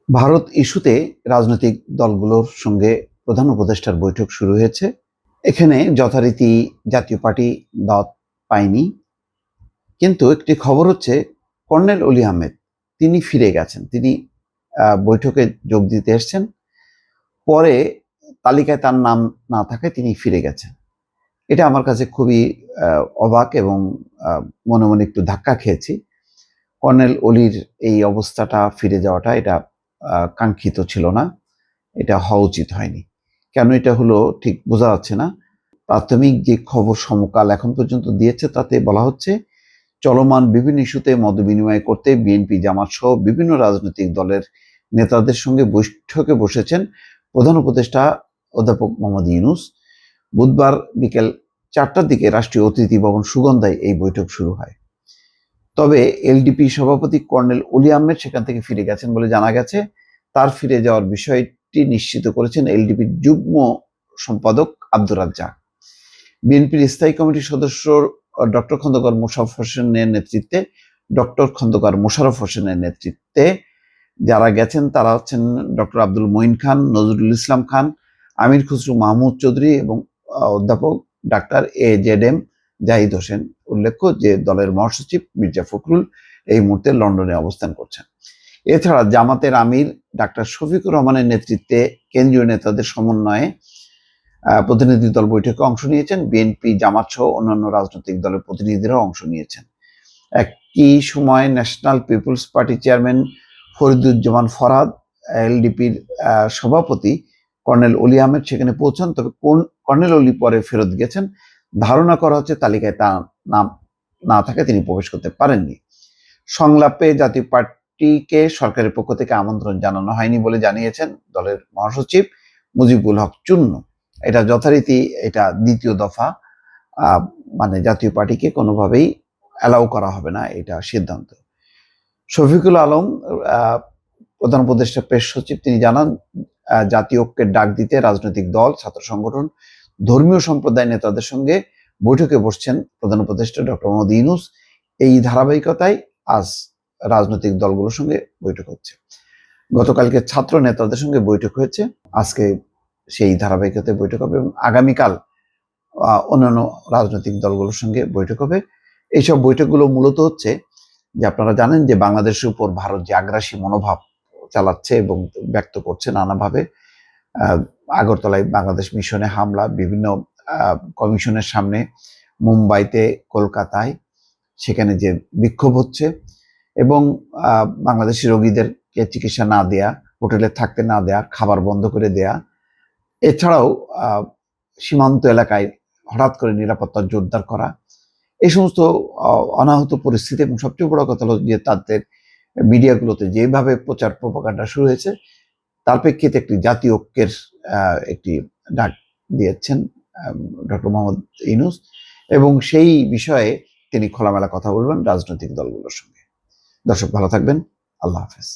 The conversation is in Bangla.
ভারত ইস্যুতে রাজনৈতিক দলগুলোর সঙ্গে প্রধান উপদেষ্টার বৈঠক শুরু হয়েছে। এখানে যথারীতি জাতীয় পার্টি দাওয়াত পায়নি, কিন্তু একটি খবর হচ্ছে কর্নেল অলি আহমেদ তিনি ফিরে গেছেন। তিনি বৈঠকে যোগ দিতে এসছেন, পরে তালিকায় তার নাম না থাকায় তিনি ফিরে গেছেন। এটা আমার কাছে খুবই অবাক এবং মনে মনে একটু ধাক্কা খেয়েছি। কর্নেল অলির এই অবস্থাটা, ফিরে যাওয়াটা, এটা কাঙ্ক্ষিত ছিল না, এটা হওয়া উচিত হয়নি। কেন এটা হলো ঠিক বোঝা যাচ্ছে না। প্রাথমিক যে খবর সমকাল এখন পর্যন্ত দিয়েছে তাতে বলা হচ্ছে চলমান বিভিন্ন ইস্যুতে মত বিনিময় করতে বিএনপি, জামাত সহ বিভিন্ন রাজনৈতিক দলের নেতাদের সঙ্গে বৈঠকে বসেছেন প্রধান উপদেষ্টা অধ্যাপক মোহাম্মদ ইউনূস। বুধবার বিকেল 4টার দিকে রাষ্ট্রীয় অতিথি ভবন সুগন্ধায় এই বৈঠক শুরু হয়। তবে এলডিপি সভাপতি কর্নেল অলি আহমেদ সেখান থেকে ফিরে গেছেন বলে জানা গেছে। তার ফিরে যাওয়ার বিষয়টি নিশ্চিত করেছেন এলডিপির যুগ্ম সম্পাদক আব্দুর রাজ্জাক। বিএনপির স্থায়ী কমিটির সদস্য ডক্টর খন্দকার মোশাররফ হোসেনের নেতৃত্বে যারা গেছেন তারা হচ্ছেন ডক্টর আব্দুল মঈন খান, নজরুল ইসলাম খান, আমির খসরু মাহমুদ চৌধুরী এবং অধ্যাপক ডাক্তার AJM জাহিদ হোসেন। উল্লেখ্য যে দলের মহাসচিব মির্জা ফখরুল এই মুহূর্তে লন্ডনে অবস্থান করছেন। এছাড়া জামাতের আমির ডাক্তার শফিকুর রহমানের নেতৃত্বে কেন্দ্রীয় নেতাদের সমন্বয়ে প্রতিনিধি দল বৈঠকে অংশ নিয়েছেন। বিএনপি, জামাত সহ অন্যান্য রাজনৈতিক দলের প্রতিনিধিরাও অংশ নিয়েছেন। একই সময় National Peoples Party chairman Fariduzzaman Farhad, এলডিপির সভাপতি কর্নেল অলি আহমেদ সেখানে পৌঁছান। তবে কর্নেল অলি পরে ফেরত গেছেন। ধারণা করা হচ্ছে তালিকায় তার নাম না থাকে তিনি প্রবেশ করতে পারেননি। সংলাপে জাতীয় পার্টিকে সরকারের পক্ষ থেকে আমন্ত্রণ জানানো হয়নি বলে জানিয়েছেন দলের মহাসচিব মুজিবুল হক চুন্নু। এটা যথারীতি এটা দ্বিতীয় দফা, মানে জাতীয় পার্টিকে কোনোভাবেই অ্যালাউ করা হবে না, এটা সিদ্ধান্ত। শফিকুল আলম, প্রধান উপদেষ্টা প্রেস সচিব, তিনি জানান জাতীয় ঐক্যের ডাক দিতে রাজনৈতিক দল, ছাত্র সংগঠন, ধর্মীয় সম্প্রদায় নেতাদের সঙ্গে বৈঠকে বসছেন প্রধান উপদেষ্টা ডক্টর মোহাম্মদ ইউনূস। এই ধারাবাহিকতায় আজ রাজনৈতিক দলগুলোর সঙ্গে বৈঠক হচ্ছে। গতকালকে ছাত্র নেতাদের সঙ্গে বৈঠক হয়েছে, আজকে সেই ধারাবাহিকতায় বৈঠক হবে এবং আগামীকাল অন্যান্য রাজনৈতিক দলগুলোর সঙ্গে বৈঠক হবে। এইসব বৈঠকগুলো মূলত হচ্ছে যে আপনারা জানেন যে বাংলাদেশের উপর ভারত যে আগ্রাসী মনোভাব চালাচ্ছে এবং ব্যক্ত করছে নানাভাবে। আগরতলায় বাংলাদেশ মিশনে হামলা, বিভিন্ন কমিশনের সামনে, মুম্বাইতে, কলকাতায় সেখানে যে বিক্ষোভ হচ্ছে এবং বাংলাদেশি রোগীদেরকে চিকিৎসা না দেয়া, হোটেলে থাকতে না দেয়া, খাবার বন্ধ করে দেয়া, এছাড়াও সীমান্ত এলাকায় হঠাৎ করে নিরাপত্তা জোরদার করা, এই সমস্ত অনাহূত পরিস্থিতি। এবং সবচেয়ে বড় কথা হলো যে তাদের মিডিয়াগুলোতে যেভাবে প্রচার প্রপাগান্ডা শুরু হয়েছে, তার প্রেক্ষিতে একটি জাতীয় ঐক্যের একটি ডাক দিয়েছেন ডক্টর মোহাম্মদ ইউনূস এবং সেই বিষয়ে তিনি খোলামেলা কথা বলবেন রাজনৈতিক দলগুলোর সঙ্গে। দর্শক ভালো থাকবেন, আল্লাহ হাফেজ।